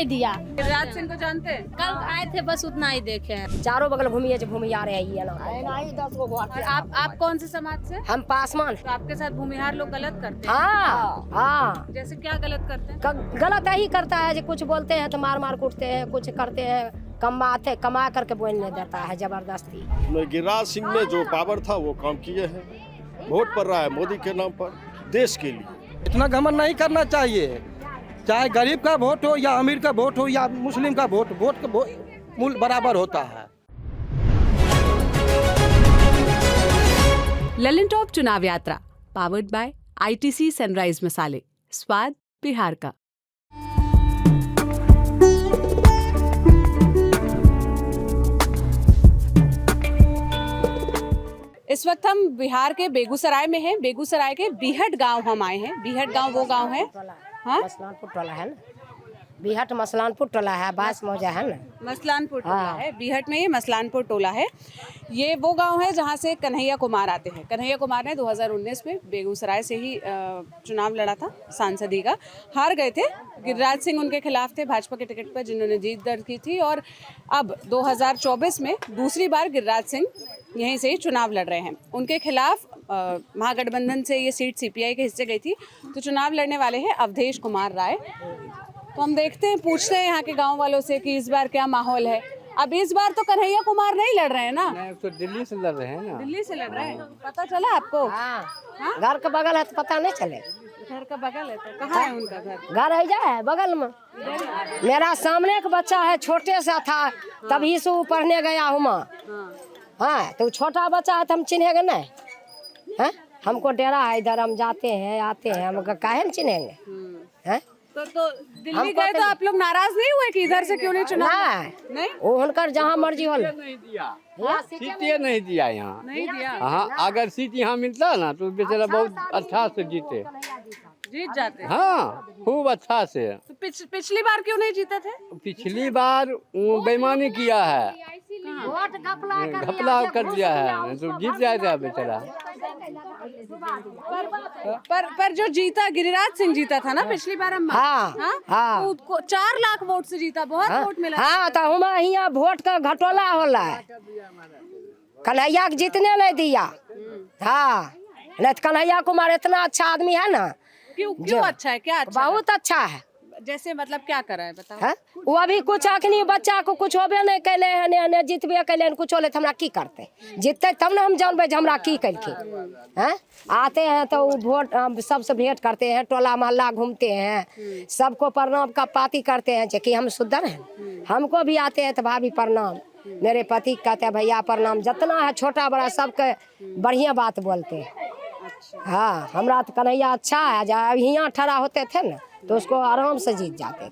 नहीं दिया। गिरिराज सिंह को जानते हैं? कल आए थे, बस उतना ही देखे हैं। चारों बगल घूमिए जो भूमिहार है ये ना। और आप कौन से समाज से? हम पासवान। तो आपके साथ भूमिहार लोग गलत करते हैं? हाँ हाँ, जैसे क्या गलत करते हैं? गलत यही करता है जो कुछ बोलते हैं तो मार मार कूटते हैं, कुछ करते हैं कमा करके बोलने देता है जबरदस्ती। गिरिराज सिंह ने जो पावर था वो काम किए हैं। वोट पड़ रहा है मोदी के नाम पर, देश के लिए। इतना घमंड नहीं करना चाहिए, चाहे गरीब का वोट हो या अमीर का वोट हो या मुस्लिम का वोट का मूल बराबर होता है। ललन टॉप चुनाव यात्रा पावर्ड बाय ITC सनराइज मसाले, स्वाद बिहार का। इस वक्त हम बिहार के बेगूसराय में हैं। बेगूसराय के बीहट गांव हम आए हैं। बीहट गांव वो गांव है, हाँ, मसलानपुर टोला है ना, बीहट मसलानपुर टोला है, बास मौजा है ना, मसलानपुर टोला है। बीहट में ये मसलानपुर टोला है। ये वो गांव है जहां से कन्हैया कुमार आते हैं। कन्हैया कुमार ने 2019 में बेगूसराय से ही चुनाव लड़ा था, सांसदी का, हार गए थे। गिरिराज सिंह उनके खिलाफ थे भाजपा के टिकट पर, जिन्होंने जीत दर्ज की थी। और अब 2024 में दूसरी बार गिरिराज सिंह यहीं से ही चुनाव लड़ रहे हैं। उनके खिलाफ महागठबंधन से ये सीट CPI के हिस्से गई थी, तो चुनाव लड़ने वाले हैं अवधेश कुमार राय। तो हम देखते हैं, पूछते हैं यहाँ के गांव वालों से कि इस बार क्या माहौल है। अब इस बार तो कन्हैया कुमार नहीं लड़ रहे हैं ना? नहीं, तो दिल्ली से लड़ रहे हैं ना। दिल्ली से लड़ रहे हैं, पता चला आपको? हाँ, घर के बगल है तो पता नहीं चले। घर का बगल है तो कहाँ है उनका घर? घर है बगल में। मेरा सामने एक बच्चा है, छोटे सा था, तभी से वो पढ़ने गया हूँ माँ। हाँ, तो छोटा बच्चा है तो हम चिन्हेंगे नहीं? हैं? हमको डेरा है इधर, हम जाते हैं आते हैं, हम काहे नहीं चिन्हेंगे? हैं? तो दिल्ली गए तो आप लोग नाराज नहीं हुए कि इधर से क्यों नहीं चुनाव? नहीं, वो उनकर जहाँ मर्जी हो। नहीं दिया, सीटें नहीं दिया यहाँ। नहीं दिया। हाँ, अगर सीट यहाँ मिलता ना तो बेचारा बहुत अच्छा से जीते, जीत जाते। हाँ, खूब अच्छा से। तो पिछली बार क्यों नहीं जीते थे? पिछली बार बेईमानी किया है, वोट घपला कर दिया है, तो जीत जाएगा बेचारा। पर जो जीता, गिरिराज सिंह जीता था ना पिछली बार? हम हाँ, तो 4 लाख वोट से जीता, बहुत वोट मिला। हाँ, तो हम यहाँ वोट का घटोला होला है, कन्हैया के जीतने नहीं दिया। हाँ, नहीं तो कन्हैया कुमार इतना अच्छा आदमी है ना। क्यों अच्छा है? क्या अच्छा? बहुत अच्छा है। जैसे मतलब क्या करा है बताओ? है? वो अभी कुछ अखनी बच्चा को कुछ होबे नहीं कैले हैं, जीतबे कैले हैं, कुछ होले तो हमरा की करते? जीतते तब ना हम जानबे जे हमरा की कैलखिन। हैं? आते हैं तो वो वोट सबसे भेंट करते हैं, टोला मोहल्ला घूमते हैं, सबको प्रणाम का पाती करते हैं कि हम सुधर हैं। हमको भी आते हैं तो भाभी प्रणाम, मेरे पति कहते हैं भैया प्रणाम, जितना है छोटा बड़ा सबके बढ़िया बात बोलते हैं। हाँ, हमरा तो कन्हैया अच्छा है। जब यहाँ ठहरा होते थे ना तो उसको आराम से जीत जाते थे।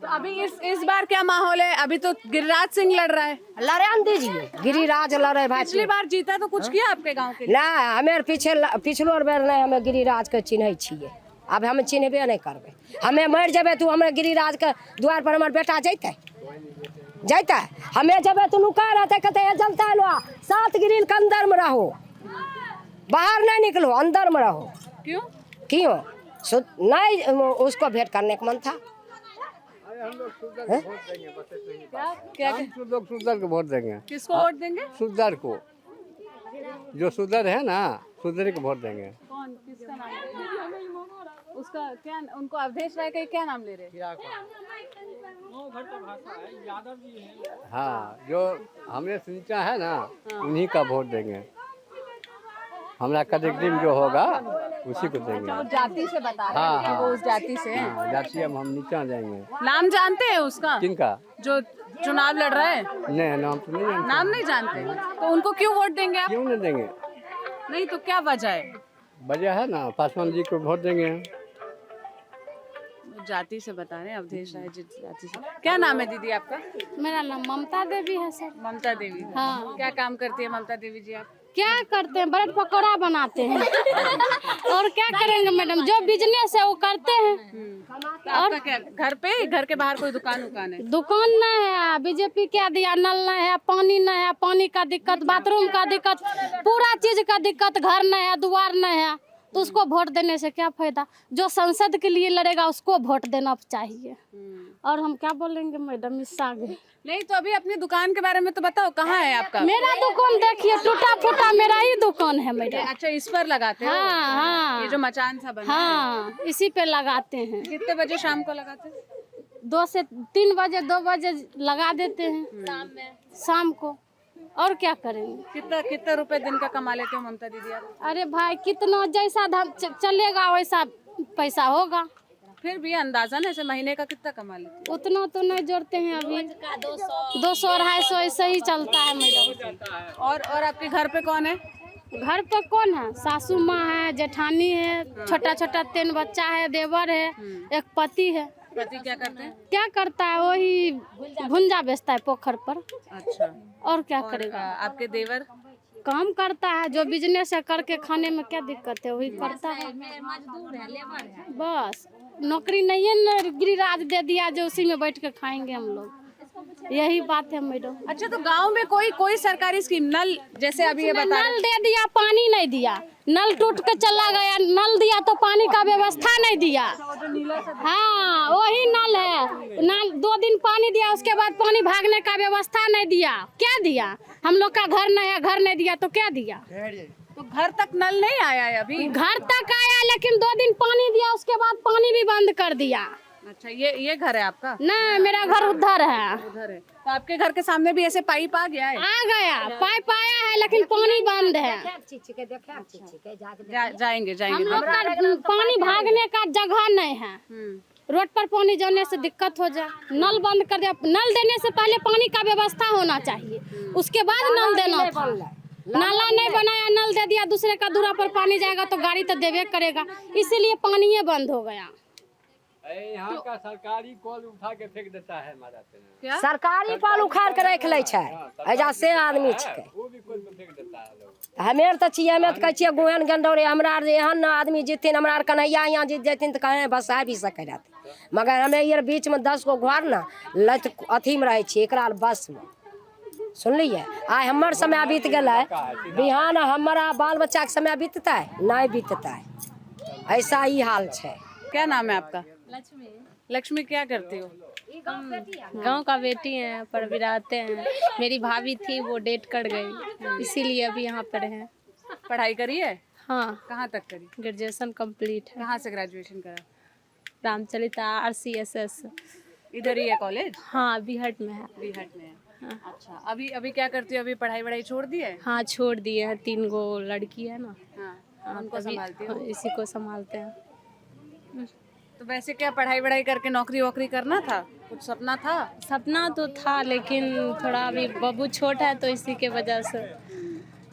तो अभी इस बार क्या माहौल है? अभी तो गिरिराज सिंह लड़ रहा है। लड़ान दीजिए, गिरिराज लड़े भाई। पिछली बार जीता तो कुछ किया आपके गांव के लिए? नहीं, हमें पिछलो बेर नहीं, हमें गिरिराज के चिन्ह छिए। अब हम चिन्हबे नहीं करबे। हमें मर जेबे तो हमें गिरिराज के द्वार पर हमारे बेटा जैते हमें जब तो नुका रहते, कहते जलता लो, 7 ग्रिल के अंदर में रहो, बाहर नहीं निकलो, अंदर में रहो। क्यों? नहीं, उसको भेंट करने का मन था। क्या लोग सुधर को वोट देंगे। किसको वोट देंगे? सुधर को, जो सुधर है ना, सुधर को वोट देंगे। कौन, किसका नाम? उसका क्या? उनको अवधेश राय का क्या नाम ले रहे? हाँ, जो हमरे से नीचा है ना, उन्हीं का वोट देंगे। हमरा कैटेगरी जो होगा उसी को देंगे। वो जाति से बता रहे हैं कि वो उस जाति से हैं। हाँ, जाति हम नीचा जाएंगे। नाम जानते हैं उसका? किनका? जो चुनाव लड़ रहा है? नहीं, नाम तो नहीं जानते। नाम नहीं जानते, तो उनको क्यों वोट देंगे आप? क्यों नहीं देंगे? नहीं तो क्या वजह है? वजह है ना, पासवान जी को वोट देंगे। जाति से बता रहे हैं, अवधेश राय जी जाति से। क्या नाम है दीदी आपका? मेरा नाम ममता देवी है सर। ममता देवी। हाँ। क्या काम करती है ममता देवी जी आप? क्या करते हैं, ब्रेड पकौड़ा बनाते हैं। और क्या करेंगे मैडम, जो बिजनेस है वो करते हैं। तो आपका क्या घर के बाहर कोई दुकान है? दुकान नहीं है, बीजेपी क्या दिया, नल नहीं है, पानी नहीं है, पानी का दिक्कत, बाथरूम का दिक्कत, पूरा चीज का दिक्कत, घर नहीं है, द्वार नहीं है, तो उसको वोट देने से क्या फायदा? जो संसद के लिए लड़ेगा उसको वोट देना चाहिए। और हम क्या बोलेंगे मैडम इससे आगे? नहीं तो अभी अपनी दुकान के बारे में तो बताओ, कहाँ है आपका? मेरा दुकान देखिए टूटा फूटा मेरा ही दुकान है मैडम। अच्छा, इस पर लगाते हो? हाँ हाँ ये जो मचान सा बना है, हाँ, इसी पे लगाते हैं। कितने बजे शाम को लगाते हैं? 2 से 3 बजे 2 बजे लगा देते हैं शाम को। और क्या करेंगे? कितना कितना रुपए दिन का कमा लेते हो ममता दीदी आप? अरे भाई कितना जैसा चलेगा वैसा पैसा होगा। फिर भी अंदाजन ऐसे महीने का कितना कमा लेते उतना तो नहीं जोड़ते हैं अभी। 200-250 ऐसे ही चलता है मैडम। हो? और आपके घर पे कौन है? घर पर कौन है? सासू माँ है, जेठानी है, छोटा छोटा 3 बच्चा है, देवर है, एक पति है। पति क्या करते हैं? क्या करता है? वही भुंजा बेचता है पोखर पर। अच्छा, और क्या करेगा? आपके देवर? काम करता है, जो बिजनेस है करके खाने में क्या दिक्कत है, वही करता है। बस नौकरी नहीं है ना, गिरिराज दे दिया जो उसी में बैठ के खाएंगे हम लोग। यही बात है मैडम। अच्छा, तो गांव में कोई सरकारी स्कीम, नल जैसे अभी ये बता नल दे दिया, पानी नहीं दिया। नल टूट के चला गया, नल दिया तो पानी का व्यवस्था नहीं दिया। हाँ वही नल है, नल 2 दिन पानी दिया, उसके बाद पानी भागने का व्यवस्था नहीं दिया। क्या दिया? हम लोग का घर नहीं है, घर नहीं दिया तो क्या दिया? तो घर तक नल नहीं आया है अभी? घर तक आया लेकिन 2 दिन पानी दिया, उसके बाद पानी भी बंद कर दिया। अच्छा, ये घर है आपका? नहीं, मेरा घर उधर है। उधर है। तो आपके घर के सामने भी ऐसे पाइप आ गया है? आ गया, पाइप आया है लेकिन पानी बंद है। जाएंगे हम लोग का पानी भागने का जगह नहीं है। रोड पर पानी जाने से दिक्कत हो जाए, नल बंद कर दिया। नल देने से पहले पानी का व्यवस्था होना चाहिए, उसके बाद नल देना था। नाला नहीं बनाया, नल दे दिया, दूसरे का दूरा पर पानी जाएगा तो गाड़ी तो देवे करेगा, इसीलिए पानी ही बंद हो गया। यहाँ का सरकारी कॉल उठा के फेंक देता है हमारा। क्या? सरकारी पाल उखाड़ के रख ले छै, एजा से आदमी छै। वो भी कोई फेंक देता है लोग। हमे आर तो छियै, हमे तो कहै छियै गोहन गंडौरे हमरा आर एहन आदमी जीतिन, हमरा आर कन्हैया यहाँ जीत जैथिन तो कहें बसा भी सकै रहथिन। मगर हमे ये बीच में 10 गो घर न लत अथी में रहे छियै, एकरा बस में। सुनलिए? आइ हमर समय बीत गए, बिहान हमारा बाल बच्चा के समय बीतता नहीं बीतता, ऐसा ही हाल है। क्या नाम है आपका? लक्ष्मी। लक्ष्मी, क्या करती हो? गांव का बेटी है पर विराते हैं। मेरी भाभी थी वो डेट कर गई, इसीलिए अभी यहाँ पर है। पढ़ाई करी है? हाँ, कहाँ तक करी? ग्रेजुएशन कंप्लीट है। कहाँ से ग्रेजुएशन करा? रामचरिता RCSS। इधर ही है कॉलेज? हाँ, बिहट में है। बिहार में है। अच्छा, अभी क्या करती हो? अभी पढ़ाई वढ़ाई छोड़ दी है? हाँ, छोड़ दिए हैं। 3 गो लड़की है ना। हाँ, उनको संभालती हो? इसी को संभालते हैं। तो वैसे क्या पढ़ाई वढ़ाई करके नौकरी वोकरी करना था? कुछ सपना था? सपना तो था लेकिन थोड़ा अभी बब्बू छोटा है तो इसी के वजह से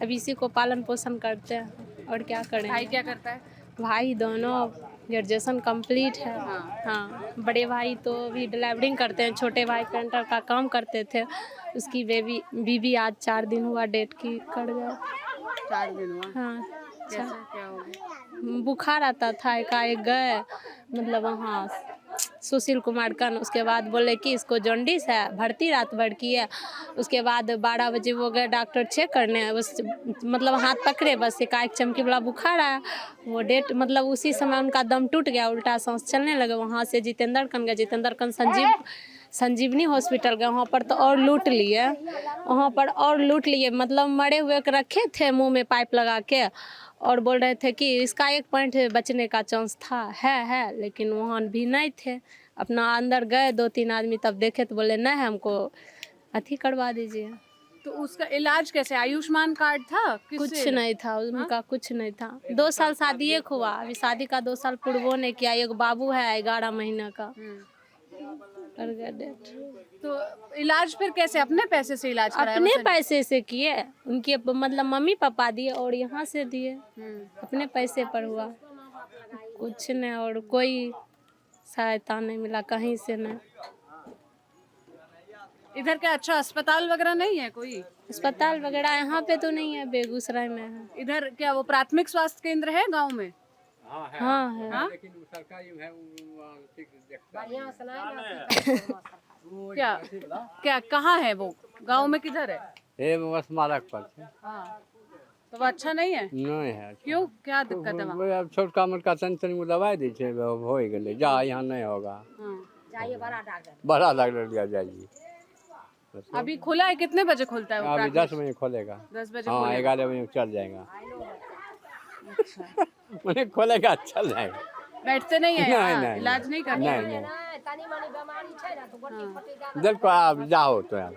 अभी इसी को पालन पोषण करते हैं। और क्या करें? भाई क्या करता है? भाई दोनों ग्रेजुएशन कंप्लीट है। हाँ, बड़े भाई तो अभी डिलीवरिंग करते हैं, छोटे भाई पेंटर का काम करते थे। उसकी बीबी आज 4 दिन हुआ डेट की कर गया। 4 दिन हुआ? हाँ, कैसे क्या हो गया? बुखार आता था, एकाएक गए मतलब वहाँ सुशील कुमार कन। उसके बाद बोले कि इसको जॉन्डिस है, भर्ती रात भर की है। उसके बाद 12 बजे वो गए डॉक्टर चेक करने, बस मतलब हाथ पकड़े, बस एकाएक चमकी वाला बुखार आया। वो डेट मतलब उसी समय उनका दम टूट गया, उल्टा सांस चलने लगे। वहाँ से जितेंद्र कन गए, जितेंद्र कन संजीवनी हॉस्पिटल गए, वहाँ पर तो और लूट लिए। वहाँ पर और लूट लिए, मतलब मरे हुए के रखे थे मुंह में पाइप लगा के, और बोल रहे थे कि इसका 1 पॉइंट बचने का चांस था, है लेकिन वहाँ भी नहीं थे। अपना अंदर गए 2-3 आदमी, तब देखे तो बोले नहीं हमको अथी करवा दीजिए। तो उसका इलाज कैसे? आयुष्मान कार्ड था? कुछ नहीं था उनका, कुछ नहीं था। 2 साल शादी एक हुआ, अभी शादी का 2 साल पूर्वो ने किया। एक बाबू है 11 महीना का। कर गया डेट। तो इलाज फिर कैसे? अपने पैसे से इलाज कराया? अपने पैसे से किए, उनके मतलब मम्मी पापा दिए और यहाँ से दिए, अपने पैसे पर हुआ। कुछ नहीं, और कोई सहायता नहीं मिला कहीं से नहीं। इधर क्या अच्छा अस्पताल वगैरह नहीं है कोई? अस्पताल वगैरह यहाँ पे तो नहीं है, बेगूसराय में है। इधर क्या वो प्राथमिक स्वास्थ्य केंद्र है गांव में? हाँ है। हाँ? लेकिन वो सरकारी है, क्या कहाँ है वो? गांव में किधर है? ये स्मारक पर हाँ, तो वो अच्छा नहीं है? नहीं है क्यों, क्या दिक्कत है वहाँ? वो अब छोटका मोटका तनी दवाई दी छे हो गए जा यहाँ नहीं होगा बड़ा डॉक्टर दिया जाएगी। अभी खुला है, कितने बजे खुलता है वो? अभी 10 बजे खोलेगा। 10 बजे हाँ खुलेगा। 11 बजे चल जाएगा। मैंने खोलेगा चल जाएगा। बैठते नहीं है यहाँ? नहीं, इलाज नहीं करते? नहीं देखो आप जाओ तो यार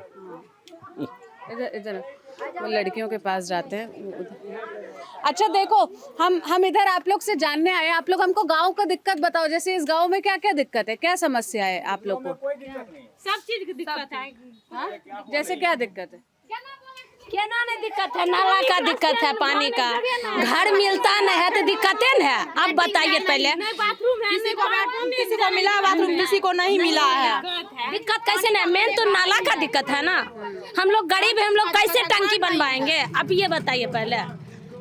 इधर इधर वो लड़कियों के पास जाते हैं। अच्छा देखो, हम इधर आप लोग से जानने आए, आप लोग हमको गांव का दिक्कत बताओ। जैसे इस गांव में क्या क्या दिक्कत है, क्या समस्या है आप लोग को? सब चीज की दिक्कत है। हाँ? जैसे क्या दिक्कत है? क्या ना दिक्कत है? नाला का दिक्कत है, पानी का, घर मिलता नहीं है तो दिक्कत है ना। आप बताइए पहले। बाथरूम है, किसी को मिला बाथरूम, किसी को नहीं मिला है। दिक्कत कैसे नहीं? मेन तो नाला का दिक्कत है ना। हम लोग गरीब है, हम लोग कैसे टंकी बनवाएंगे? आप ये बताइए पहले।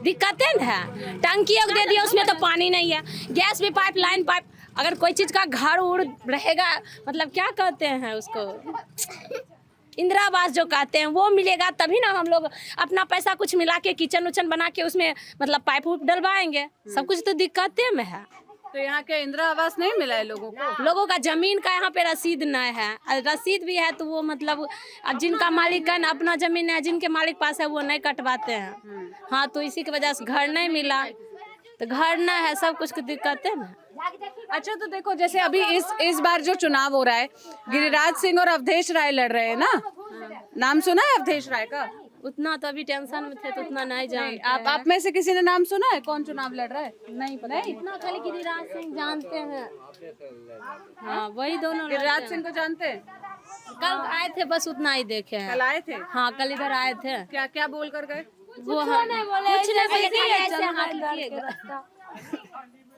दिक्कतें है, टंकी एक दे दिया उसमें तो पानी नहीं है। गैस भी पाइप लाइन पाइप, अगर कोई चीज का घर उड़ रहेगा, मतलब क्या कहते हैं उसको, इंदिरा आवास जो कहते हैं वो मिलेगा तभी ना हम लोग अपना पैसा कुछ मिला के किचन उचन बना के उसमें मतलब पाइप उप डलवाएंगे। सब कुछ तो दिक्कतें में है। तो यहाँ के इंदिरा आवास नहीं मिला है लोगों को? लोगों का जमीन का यहाँ पे रसीद नहीं है, रसीद भी है तो वो मतलब अब जिनका मालिक है ना, अपना जमीन है, जिनके मालिक पास है वो नहीं कटवाते हैं। हाँ, तो इसी की वजह से घर नहीं मिला, तो घर ना है, सब कुछ की दिक्कत है ना। अच्छा तो देखो, जैसे अभी इस बार जो चुनाव हो रहा है, गिरिराज सिंह और अवधेश राय लड़ रहे हैं ना। नाम सुना है अवधेश राय का? उतना तो अभी टेंशन में थे तो उतना नहीं जानते। आप में से किसी ने नाम सुना है कौन चुनाव लड़ रहा है? नहीं पता, इतना खाली गिरिराज सिंह जानते हैं। हाँ, वही दोनों गिरिराज सिंह को जानते हैं? कल आए थे, बस उतना ही देखे हैं। कल आए थे? हाँ, कल इधर आए थे। क्या क्या बोल कर गए? वो कुछ नहीं बोले,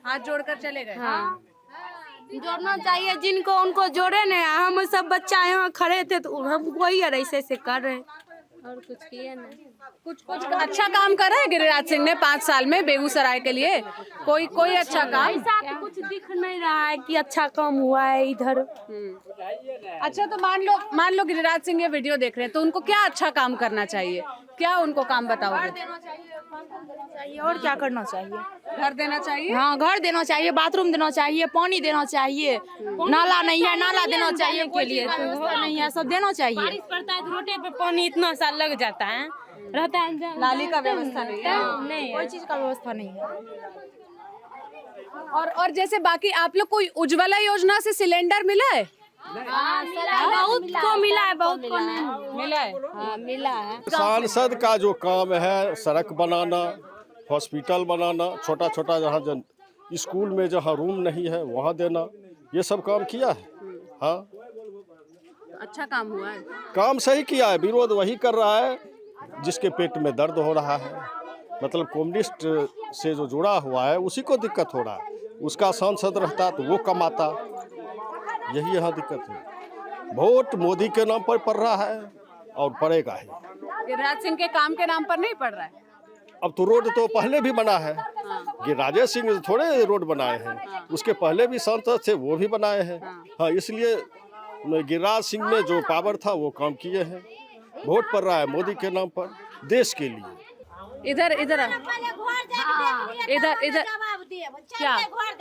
हाथ जोड़कर चले गए? हाँ, जोड़ना चाहिए जिनको, उनको जोड़े नहीं। हम सब बच्चा यहाँ खड़े थे तो हम वही ऐसे ऐसे कर रहे, और कुछ किए नहीं। कुछ अच्छा काम करा है गिरिराज सिंह ने 5 साल में बेगूसराय के लिए? कोई अच्छा काम? ऐसा तो कुछ दिख नहीं रहा है कि अच्छा काम हुआ है इधर। अच्छा तो मान लो गिरिराज सिंह ये वीडियो देख रहे हैं, तो उनको क्या अच्छा काम करना चाहिए? क्या उनको काम बताओगे? चाहिए और क्या करना चाहिए? घर देना चाहिए? हाँ, घर देना चाहिए, बाथरूम देना चाहिए, पानी देना चाहिए, नाला नहीं है, नाला देना चाहिए के लिए तो नहीं है, सब देना चाहिए। बारिश पड़ता है तो रोटे पे पानी इतना सा लग जाता है, रहता है। नाली का व्यवस्था नहीं है? नहीं कोई चीज का व्यवस्था नहीं है। और जैसे बाकी आप लोग कोई उज्ज्वला योजना से सिलेंडर मिला है? बहुत को मिला है, बहुत को नहीं मिला है? हाँ, मिला है। सांसद का जो काम है, सड़क बनाना, हॉस्पिटल बनाना, छोटा छोटा जहाँ स्कूल में जहाँ रूम नहीं है वहाँ देना, ये सब काम किया है। हाँ, अच्छा काम हुआ है? काम सही किया है। विरोध वही कर रहा है जिसके पेट में दर्द हो रहा है, मतलब कम्युनिस्ट से जो जुड़ा हुआ है उसी को दिक्कत हो रहा है। उसका सांसद रहता तो वो कमाता, यही यहाँ दिक्कत है। वोट मोदी के नाम पर पड़ रहा है और पड़ेगा ही। गिरिराज सिंह के काम के नाम पर नहीं पड़ रहा है? अब तो रोड तो पहले भी बना है। गिरिराज सिंह ने थोड़े रोड बनाए हैं, उसके पहले भी सांसद थे, वो भी बनाए हैं। हाँ, इसलिए गिरिराज सिंह ने जो पावर था वो काम किए हैं। वोट पड़ रहा है मोदी के नाम पर, देश के लिए। इधर इधर इधर इधर क्या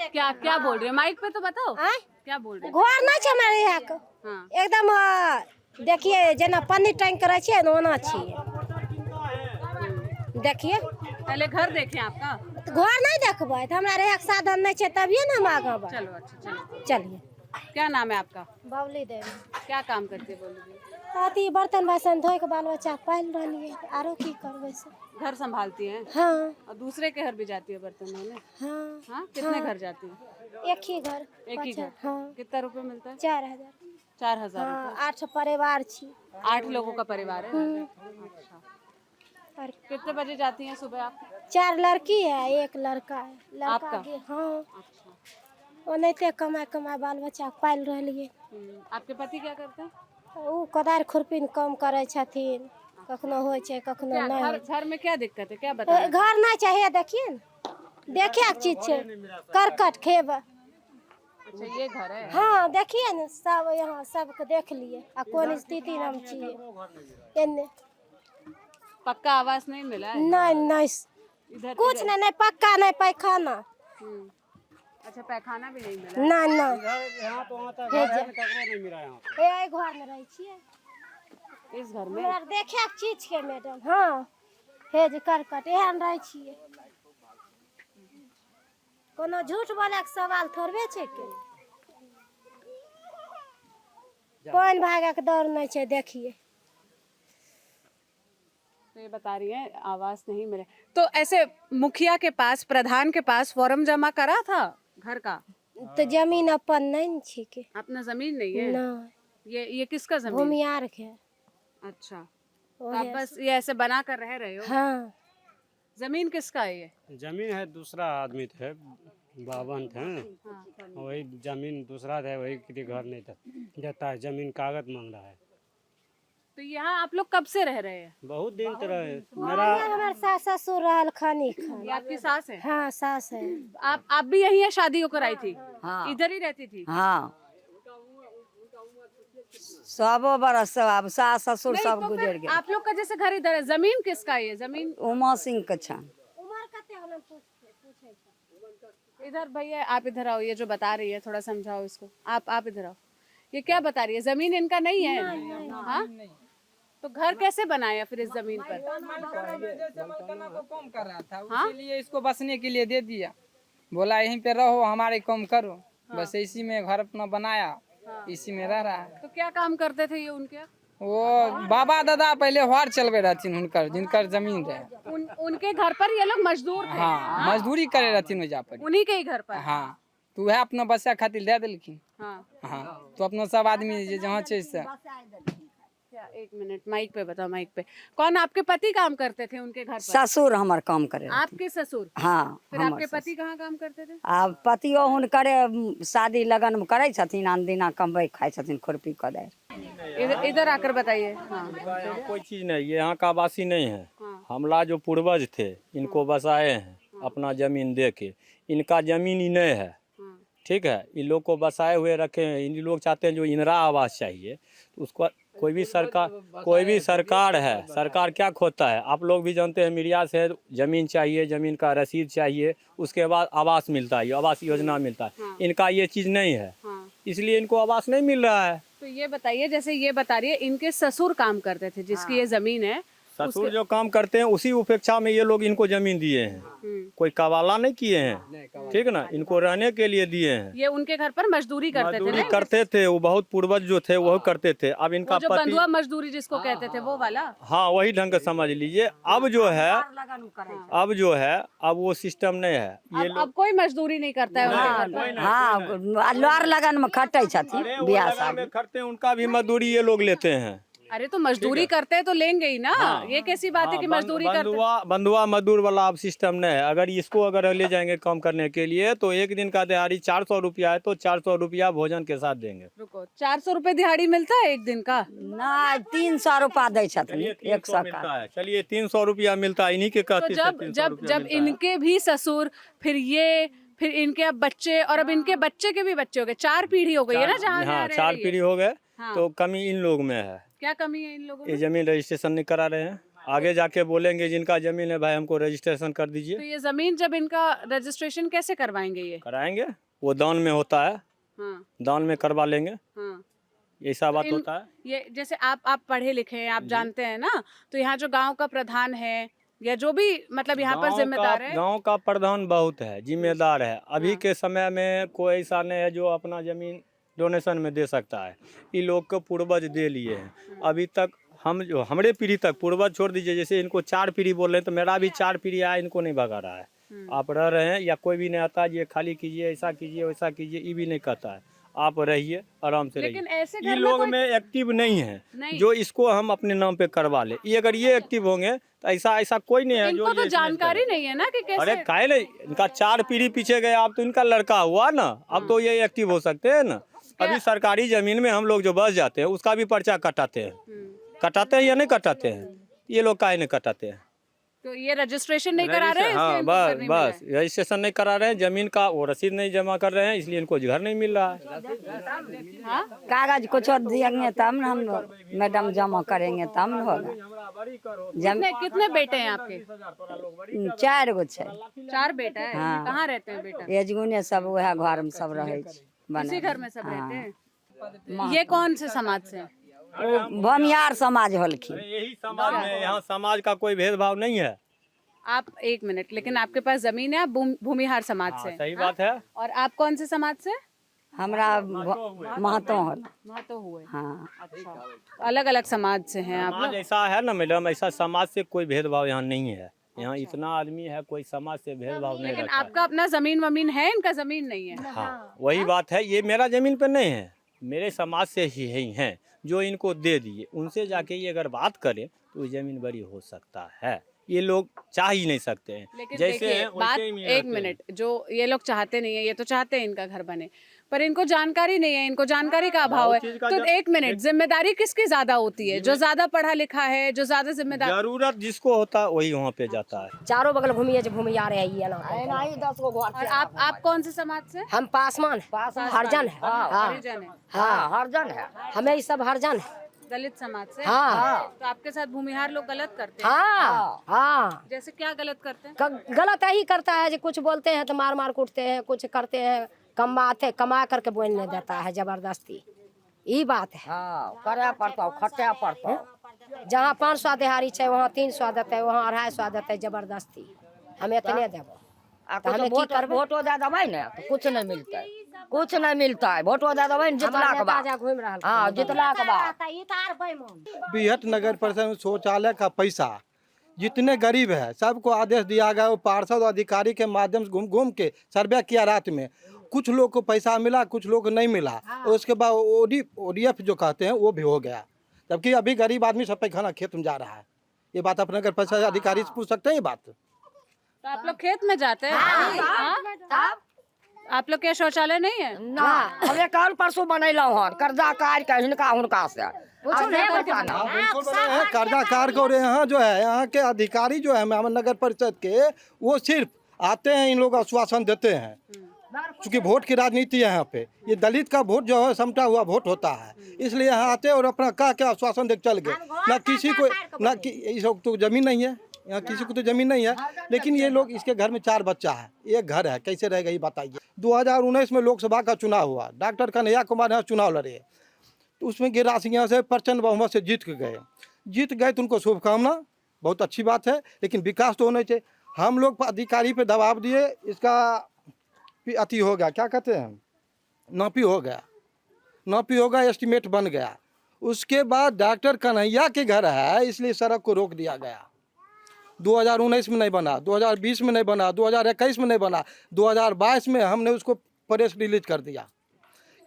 क्या क्या बोल रहे हो? माइक पे तो बताओ क्या बोल रहे हो? घर नहीं छे हमारे यहाँ के। हाँ। एकदम देखिए जेना पानी टैंक करे छिए न ओना छिए। देखिए पहले घर देखें आपका। तो घर नहीं देखबै तो हमरा रहे साधन नहीं छे तभिए न हम आगे बढ़। चलो अच्छा चलो। चलिए। क्या नाम है आपका? बावली देवी। क्या काम करते बोलिए? अथी बर्तन बासन धोए के बाल बच्चा पाल रहलिए, आरो की करबै से। घर संभालती हैं? हाँ और दूसरे के घर भी जाती है बर्तन धोने? हाँ। हाँ, कितने घर जाती है? एक ही घर। एक ही घर? हाँ। कितना रुपए मिलता है? 4000। 4000 हाँ, 8 परिवार छी। 8 लोगों का परिवार है? अच्छा। और कितने बजे जाती हैं सुबह आप? 4 लड़की है, 1 लड़का है। लड़का आपका? हाँ। अच्छा। ओनाहिते कमाए बाल बच्चा पाल रहलिए। आपके पति क्या करते हैं? ऊ कोदार खुरपी काम करे छथिन, कखनो होइ छै कखनो नहीं। घर में क्या दिक्कत है, क्या बताएं? घर नहीं चाहिए, देखिए न, देखे के चीज छै, करकट खेब। अच्छा, ये घर है? हाँ देखिए न, सब यहाँ सबके देख लिए आ कौन स्थिति में हम छिए एने। पक्का आवास नहीं मिला है नहीं नहीं इधर? कुछ नहीं पक्का नहीं पैखाना अच्छा, पैखाना भी नहीं मिला। नहीं नहीं नहीं मिला यहाँ ए घर में रही छिए इस घर में हमरा देखे के चीज के मैडम। हाँ हे जे करकट एहन रही छिए, कोनो झूठ बोले के सवाल थोड़बे छै के। पानी भागे के डर नहीं छै, देखिए। तो ये बता रही है आवास नहीं मिले। तो ऐसे मुखिया के पास, प्रधान के पास फॉर्म जमा करा था घर का? तो जमीन अपन नहीं न छिके। अपना जमीन नहीं है? नहीं, ये किसका जमीन? भूमियार के। अच्छा, तो आप बस ये ऐसे बना कर रह रहे हो? हाँ। जमीन किसका है ये? जमीन है दूसरा आदमी थे, बावन थे, वही जमीन दूसरा था, वही किसी घर नहीं था देता है, जमीन कागज मांग रहा है। तो यहाँ आप लोग कब से रह रहे हैं? बहुत दिन से रहे। हमारे सास ससुर रहल खानी खान। ये आपकी सास है? हाँ सास है। आप भी यहीं है, शादी होकर आई थी? हाँ। इधर ही रहती थी? हाँ, सब बरस सब अब सास ससुर नहीं, सब तो गुजर फिर गए। आप लोग का जैसे घर इधर है, जमीन किसका है ये जमीन? उमा सिंह के छन। इधर भैया आप इधर आओ, ये जो बता रही है थोड़ा समझाओ इसको। आप इधर आओ, ये क्या बता रही है? जमीन इनका नहीं है? हाँ, तो घर कैसे बनाया फिर इस जमीन पर? को कम कर रहा था, इसीलिए इसको बसने के लिए दे दिया, बोला यहीं पे रहो, हमारे काम करो। बस इसी में घर अपना बनाया, इसी में रह रहा है। तो क्या काम करते थे ये उनके? वो बाबा दादा पहले हर चलबे रहथिन हुनकर, जिनकर जमीन रहे। उनके घर पर ये लोग मजदूर थे? हाँ, मजदूरी करे रहथिन वजह पर। उन्हीं के ही घर पर? हाँ, तो वह अपना बच्चा खातिर दे दिलखिन। हाँ, हाँ, तो अपना सब आदमी जहाँ छै से। एक मिनट, माइक पे बताओ, माइक पे। कौन आपके पति काम करते थे उनके घर पर? ससुर हमार काम करे। आपके ससुर? हाँ, फिर आपके पति कहाँ काम करते थे? आ पतियो हुनकरे शादी लगन में करे छथिन, आन दिना कमबै खाए छथिन खुरपी कदर। इधर आकर बताइए। हाँ। यहाँ कोई चीज नहीं, ये यहाँ का आवासी नहीं है। हमला जो पूर्वज थे इनको बसाए हैं अपना जमीन दे के, इनका जमीन ही नहीं है, ठीक है। इन लोग को बसाए हुए रखे हैं। इन लोग चाहते हैं जो इंदिरा आवास चाहिए, तो उसको कोई भी सरकार है, सरकार क्या खोता है आप लोग भी जानते हैं, मीडिया से जमीन चाहिए, जमीन का रसीद चाहिए, उसके बाद आवास मिलता है, आवास योजना मिलता है। इनका ये चीज़ नहीं है, इसलिए इनको आवास नहीं मिल रहा है। तो ये बताइए, जैसे ये बता रही है इनके ससुर काम करते थे जिसकी ये जमीन है, ससुर जो काम करते हैं उसी उपेक्षा में ये लोग इनको जमीन दिए हैं, कोई कवाला नहीं किए हैं, ठीक ना, इनको रहने के लिए दिए हैं। ये उनके घर पर मजदूरी करते थे? करते थे, वो बहुत पूर्वज जो थे वो करते थे। अब इनका जो बंधुआ मजदूरी जिसको कहते थे वो वाला? हाँ, वही ढंग का समझ लीजिए। अब जो है अब वो सिस्टम नहीं है। अब कोई मजदूरी नहीं करता है उनके घर पर? हाँ, लोर लगन में खटे छथिन, बियाह शादी करते हैं, उनका भी मजदूरी ये लोग लेते हैं। अरे तो मजदूरी करते हैं तो लेंगे ही ना। ये कैसी बात है कि मजदूरी करते हैं? बंधुआ मजदूर वाला अब सिस्टम नहीं है। अगर इसको अगर ले जाएंगे काम करने के लिए तो एक दिन का दिहाड़ी 400 रुपया है, तो 400 रुपया भोजन के साथ देंगे। रुको, 400 रुपए दिहाड़ी मिलता है एक दिन का? नहीं, 300 रुपया दे छथिन, 100 मिलता है। चलिए 300 रुपया मिलता है, इन्हीं के तो जब इनके भी ससुर, फिर इनके अब बच्चे, और अब इनके बच्चे के भी बच्चे हो गए, 4 पीढ़ी हो गई है ना जहाँ? हाँ, 4 पीढ़ी हो गए। तो कमी इन लोग में है। क्या कमी है इन लोगों में? ये जमीन रजिस्ट्रेशन नहीं करा रहे हैं। आगे जाके बोलेंगे जिनका जमीन है भाई हमको रजिस्ट्रेशन कर दीजिए। तो ये जमीन जब इनका रजिस्ट्रेशन कैसे करवाएंगे? ये कराएंगे, वो दान में होता है। हाँ, दान में करवा लेंगे। हाँ, ऐसा बात होता है। ये जैसे आप पढ़े लिखे हैं, आप जानते हैं ना, तो यहाँ जो गांव का प्रधान है या जो भी मतलब यहाँ पर जिम्मेदार है, गांव का प्रधान बहुत है, जिम्मेदार है। अभी के समय में कोई ऐसा नहीं है जो अपना जमीन डोनेशन में दे सकता है। ये लोग को पूर्वज दे लिए हैं। अभी तक हम जो हमारे पीढ़ी तक, पूर्वज छोड़ दीजिए, जैसे इनको 4 पीढ़ी बोल रहे हैं, तो मेरा भी 4 पीढ़ी आया, इनको नहीं भगा रहा है। आप रह रहे हैं या कोई भी नहीं आता ये खाली कीजिए, ऐसा कीजिए, वैसा कीजिए, ये भी नहीं कहता है। आप रहिए, आराम से लेकिन रहिए। ऐसे ये घर लोग में में एक्टिव नहीं है नहीं। जो इसको हम अपने नाम पे करवा ले। ये अगर ये एक्टिव होंगे तो ऐसा कोई नहीं है जो इनको तो ये जानकारी नहीं है ना कि कैसे। अरे काहे नहीं, इनका 4 पीढ़ी पीछे गए, अब तो इनका लड़का हुआ ना, अब तो ये एक्टिव हो सकते हैं ना। अभी सरकारी जमीन में हम लोग जो बस जाते हैं उसका भी पर्चा कटाते हैं या नहीं कटाते हैं? ये लोग काहे नहीं कटाते हैं? क्यों ये रजिस्ट्रेशन नहीं करा रहे हैं, इसलिए हाँ इनको घर बस नहीं मिला बस रजिस्ट्रेशन नहीं करा रहे हैं, जमीन का वो रसीद नहीं जमा कर रहे हैं, इसलिए इनको घर नहीं मिल रहा है। कागज कुछ देंगे तब ना हम मैडम जमा करेंगे तब न होगा। कितने बेटे हैं आपके? 4 गो छै। 4 बेटा है। हाँ। कहाँ रहते हैं बेटा? एजगुने सब वह घर में सब रहे छै। इसी घर में सब रहते हैं। ये कौन से समाज से हैं? भमियार समाज होलखिन। यही समाज में, यहाँ समाज का कोई भेदभाव नहीं है। आप 1 मिनट, लेकिन आपके पास जमीन है, आप भूमिहार समाज से हैं। सही बात है। और आप कौन से समाज से? हमरा महतो होल। महतो हुए। हाँ। अच्छा, अलग अलग समाज से हैं आप समाज लोग? ऐसा है ना मैडम, ऐसा समाज से कोई भेदभाव यहाँ नहीं है। यहाँ इतना आदमी है, कोई समाज से भेदभाव नहीं लेकिन रखता है। आपका अपना जमीन वमीन है, इनका जमीन नहीं है। हाँ वही बात है, ये मेरा जमीन पे नहीं है, मेरे समाज से ही हैं जो इनको दे दिए। उनसे जाके ये अगर बात करें तो ये जमीन बड़ी हो सकता है। ये लोग चाह ही नहीं सकते हैं, लेकिन जैसे देखिए, हैं बात वैसे ही 1 मिनट, जो ये लोग चाहते नहीं है, ये तो चाहते हैं इनका घर बने, पर इनको जानकारी नहीं है, इनको जानकारी का अभाव है। चीज़ का तो 1 मिनट, जिम्मेदारी किसकी ज्यादा होती है? जो ज्यादा पढ़ा लिखा है, जो ज्यादा जिम्मेदार। जरूरत जिसको होता है वही वहाँ पे जाता है। चारों बगल घूमिए जो भूमियार है ये ना। 10 गो घर। और आप कौन से समाज से? हम पासवान हरजन है। हाँ हरिजन है। हाँ हरजन है। हमें ये सब हरजन है। दलित समाज से? हाँ। तो आपके साथ भूमिहार लोग गलत करते हैं? हाँ हाँ जैसे क्या गलत करते हैं? गलत यही करता है जो कुछ बोलते हैं तो मार मार कूटते हैं, कुछ करते हैं कमा करके बोलने देता है जबरदस्ती। ये बात है। हाँ, करे पड़ता खटे पड़ता। जहाँ 500 दिहाड़ी है वहाँ 300 देते हैं, वहाँ 250 देते हैं जबरदस्ती। हम इतने देबो तो हमें की करबो? वोटो दे देबै ने तो कुछ नहीं मिलता है, कुछ नहीं मिलता है। वोटो दे देबै ने जितला के बाद। घूम रहा हाँ, जितला के बाद। बिहट नगर परिषद में शौचालय का पैसा जितने गरीब है सबको आदेश दिया गया, वो पार्षद अधिकारी के माध्यम से घूम घूम के सर्वे किया रात में। कुछ लोग को पैसा मिला, कुछ लोग को नहीं मिला। और उसके बाद ODF जो कहते हैं वो भी हो गया, जबकि अभी गरीब आदमी सब पैखाना खेत में जा रहा है। ये बात अपने नगर परिषद अधिकारी से पूछ सकते हैं ये बात। तो आप लोग खेत में जाते हैं? हाँ? आप लोग क्या शौचालय नहीं है? ना, हमें कल परसों बनैलहुँ हन कर्जा काट के हिनका हुनका से। बिल्कुल बने हैं कर्जा कार को। यहाँ जो है यहाँ के अधिकारी जो है नगर परिषद के, वो सिर्फ आते हैं, इन लोग आश्वासन देते हैं। क्योंकि वोट की राजनीति है यहाँ पे, ये दलित का वोट जो है समटा हुआ वोट होता है, इसलिए यहाँ आते और अपना क्या आश्वासन देकर चल गए। ना किसी को ना इस वक्त तो जमीन नहीं है, यहाँ किसी को तो जमीन नहीं है। लेकिन ये लोग, इसके घर में 4 बच्चा है, एक घर है, कैसे रहेगा ये बताइए। 2019 में लोकसभा का चुनाव हुआ, डॉक्टर कन्हैया कुमार यहाँ चुनाव लड़े, तो उसमें गिरिराज सिंह यहाँ से प्रचंड बहुमत से जीत गए तो उनको शुभकामना, बहुत अच्छी बात है। लेकिन विकास तो होना चाहिए। हम लोग अधिकारी पे दबाव दिए, इसका अति हो गया, क्या कहते हैं, नापी हो गया, एस्टीमेट बन गया। उसके बाद डॉक्टर कन्हैया के घर है, इसलिए सड़क को रोक दिया गया। 2019 में नहीं बना, 2020 में नहीं बना, 2021 में नहीं बना, 2022 में हमने उसको प्रेस रिलीज कर दिया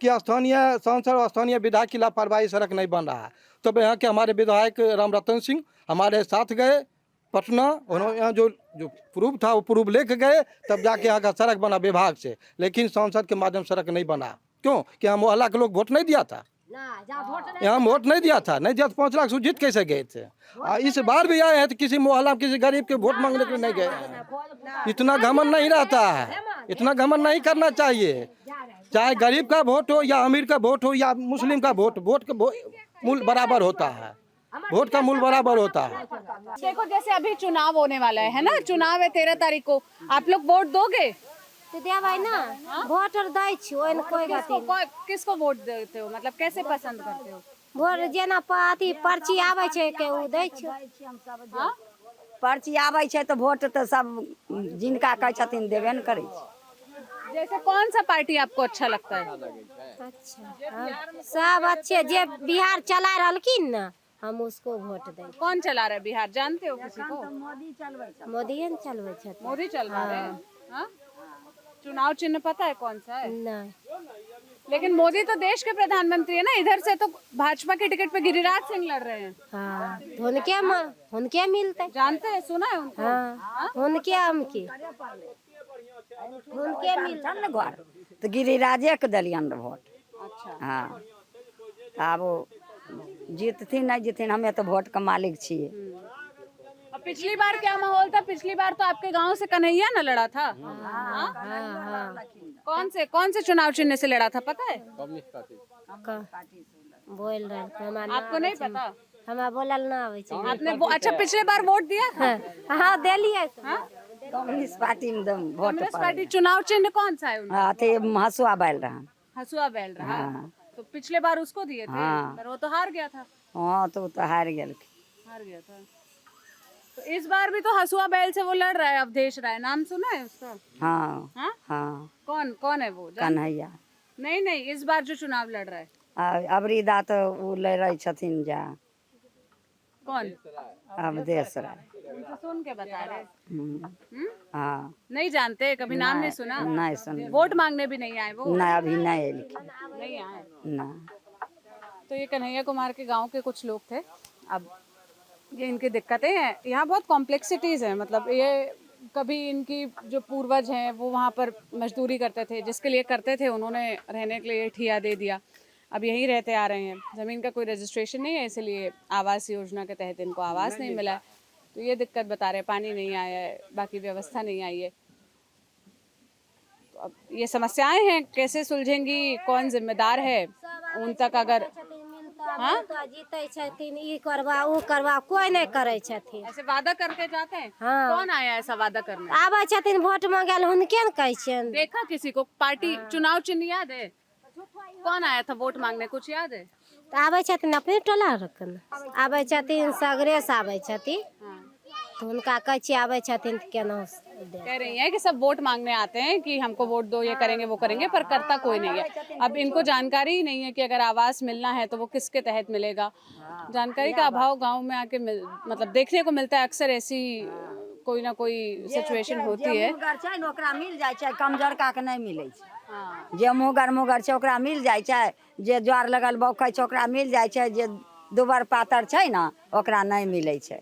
कि स्थानीय सांसद और स्थानीय विधायक की लापरवाही, सड़क नहीं बन रहा है। तब यहाँ के हमारे विधायक रामरतन सिंह हमारे साथ गए पटना, उन्होंने यहाँ जो प्रूफ था वो प्रूफ लेके गए, तब जाके यहाँ का सड़क बना विभाग से। लेकिन सांसद के माध्यम सड़क नहीं बना। क्यों? कि यहाँ मोहल्ला के लोग वोट नहीं दिया था, यहाँ वोट नहीं दिया था, नहीं दिया तो 5 लाख से जीत कैसे गए थे। इस बार भी आए हैं तो किसी मोहल्ला में किसी गरीब के वोट मांगने के लिए नहीं गए। इतना घमंड नहीं रहता है, इतना घमंड नहीं करना चाहिए। चाहे गरीब का वोट हो या अमीर का वोट हो या मुस्लिम का वोट का मूल बराबर होता है, वोट का मूल बराबर होता है। देखो जैसे अभी चुनाव होने वाला है ना, चुनाव है 13 तारीख को, आप लोग वोट दोगे? तो देबै ना, वोट और दै छी, ओइ न कोई गति नहीं। किसको वोट देते हो, मतलब कैसे पसंद करते हो? वोट जेना अथी पर्ची आबै छै के उ दै छी। पर्ची आबै छै तो वोट तो सब जिनका कहै छथिन देबे न करै छै। जैसे कौन सा पार्टी आपको अच्छा लगता है? अच्छा, सब अच्छे, जे बिहार चला रहलखिन ना, हम उसको वोट दें। कौन चला रहा है बिहार, जानते हो किसी को? मोदी न चलबै छथिन। मोदी चल रहा है। हाँ? चुनाव चिन्ह पता है कौन सा है? नहीं, लेकिन मोदी तो देश के प्रधानमंत्री है ना, इधर से तो भाजपा के टिकट पे गिरिराज सिंह लड़ रहे हैं। हाँ, तो उनके मिलते। जानते हैं, सुना है उनको? हाँ, उनके मिलतन न घर तो गिरिराजे के दलियन वोट। अच्छा। हाँ, अब जीतथिन नहीं जीतथिन, हमें तो वोट का मालिक छिए। अब पिछली बार क्या माहौल था? पिछली बार तो आपके गांव से कन्हैया ना लड़ा था। कौन से चुनाव चिन्ह से लड़ा था पता है? बोल रहे आपको नहीं पता? हमारा बोलल ना आवे छै। आपने अच्छा पिछले बार वोट दिया था? हाँ देलिए। कम्युनिस्ट पार्टी में वोट कांग्रेस पार्टी चुनाव चिन्ह कौन सा है उनका? हसुआ बैल रहा। हसुआ बैल रहा। तो पिछले बार उसको दिए थे, पर वो तो हार गया था। हाँ तो हार गया था। तो इस बार भी तो हसुआ बैल से वो लड़ रहा है, अवधेश राय। नाम सुना है उसका? हाँ हाँ? हाँ। कौन है वो? कन्हैया। नहीं, इस बार जो चुनाव लड़ रहा है। अबरी दा तो वो लड़ रही छथिन जा। कौन? अवधेश राय। उनसे सुन के बता रहे। हाँ। नहीं जानते, कभी नाम नहीं सुना? नहीं सुन। वोट मांगने भी नहीं आए वो? नहीं, अभी नहीं आए। ना। तो ये कन्हैया कुमार के गांव के कुछ लोग थे। अब ये इनकी दिक्कतें हैं। यहाँ बहुत कॉम्प्लेक्सिटीज़ हैं। मतलब ये कभी इनकी जो पूर्वज हैं वो वहाँ पर मजदूरी करते थे, जिसके लिए करते थे उन्होंने रहने के लिए ठिया दे दिया। अब यहीं रहते आ रहे हैं। ज़मीन का कोई रजिस्ट्रेशन नहीं है, इसलिए आवास योजना के तहत इनको आवास नहीं मिला है। तो ये दिक्कत बता रहे, पानी नहीं आया है, बाकी व्यवस्था नहीं आई है। तो अब ये समस्याएं हैं, कैसे सुलझेंगी, कौन जिम्मेदार है उन तक? अगर जीते छथिन, ई करवा वो करवा, कोई नहीं करे छथिन। ऐसे वादा करके जाते हैं। हाँ। कौन आया ऐसा वादा करने? आवे छथिन वोट मांगे हुनके न कहै छियन। देखा किसी को? पार्टी चुनाव चिन्ह याद है? कौन आया था वोट मांगने, कुछ याद है? तो आवे छथिन अपने टोला रखन, आवे छथिन सगरे से आवे छथिन। तो उनका कहै छी आवे छथिन तो केना कह रही हैं कि सब वोट मांगने आते हैं कि हमको वोट दो, ये करेंगे वो करेंगे, पर करता कोई नहीं है। अब इनको जानकारी ही नहीं है कि अगर आवास मिलना है तो वो किसके तहत मिलेगा। जानकारी का अभाव गांव में आके मतलब देखने को मिलता है। अक्सर ऐसी कोई ना कोई सिचुएशन होती है। ओकरा मिल जाय छै, कमजोर का के नहीं मिले छै। जे मुगर छै ओकरा मिल जाय छै, जे ज्वार लगल बौखै छै ओकरा मिल जाय छै, जे दुबर पातर छै ना ओकरा नहीं मिले छै।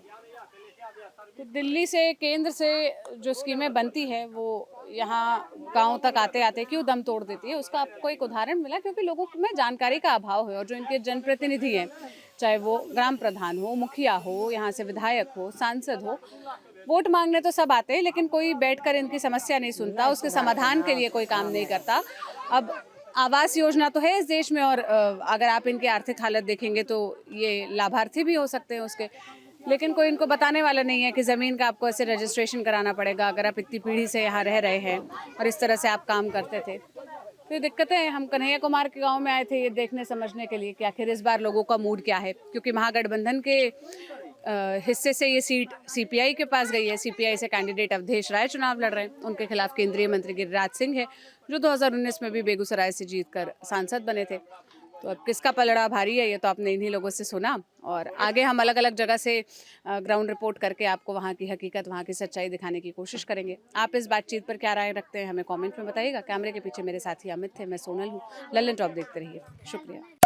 तो दिल्ली से, केंद्र से जो स्कीमें बनती है वो यहाँ गांव तक आते आते क्यों दम तोड़ देती है, उसका आपको एक उदाहरण मिला। क्योंकि लोगों में जानकारी का अभाव है। और जो इनके जनप्रतिनिधि हैं, चाहे वो ग्राम प्रधान हो, मुखिया हो, यहाँ से विधायक हो, सांसद हो, वोट मांगने तो सब आते हैं, लेकिन कोई बैठकर इनकी समस्या नहीं सुनता, उसके समाधान के लिए कोई काम नहीं करता। अब आवास योजना तो है इस देश में, और अगर आप इनकी आर्थिक हालत देखेंगे तो ये लाभार्थी भी हो सकते हैं उसके, लेकिन कोई इनको बताने वाला नहीं है कि ज़मीन का आपको ऐसे रजिस्ट्रेशन कराना पड़ेगा अगर आप इतनी पीढ़ी से यहाँ रह रहे हैं और इस तरह से आप काम करते थे। तो ये दिक्कतें हैं। हम कन्हैया कुमार के गांव में आए थे ये देखने समझने के लिए कि आखिर इस बार लोगों का मूड क्या है। क्योंकि महागठबंधन के हिस्से से ये सीट सीपीआई के पास गई है। सीपीआई से कैंडिडेट अवधेश राय चुनाव लड़ रहे हैं। उनके खिलाफ केंद्रीय मंत्री गिरिराज सिंह है, जो 2019 में भी बेगूसराय से जीतकर सांसद बने थे। तो अब किसका पलड़ा भारी है ये तो आपने इन्हीं लोगों से सुना। और आगे हम अलग अलग जगह से ग्राउंड रिपोर्ट करके आपको वहाँ की हकीकत, वहाँ की सच्चाई दिखाने की कोशिश करेंगे। आप इस बातचीत पर क्या राय रखते हैं हमें कमेंट में बताइएगा। कैमरे के पीछे मेरे साथी अमित थे, मैं सोनल हूँ। लल्लन टॉप देखते रहिए। शुक्रिया।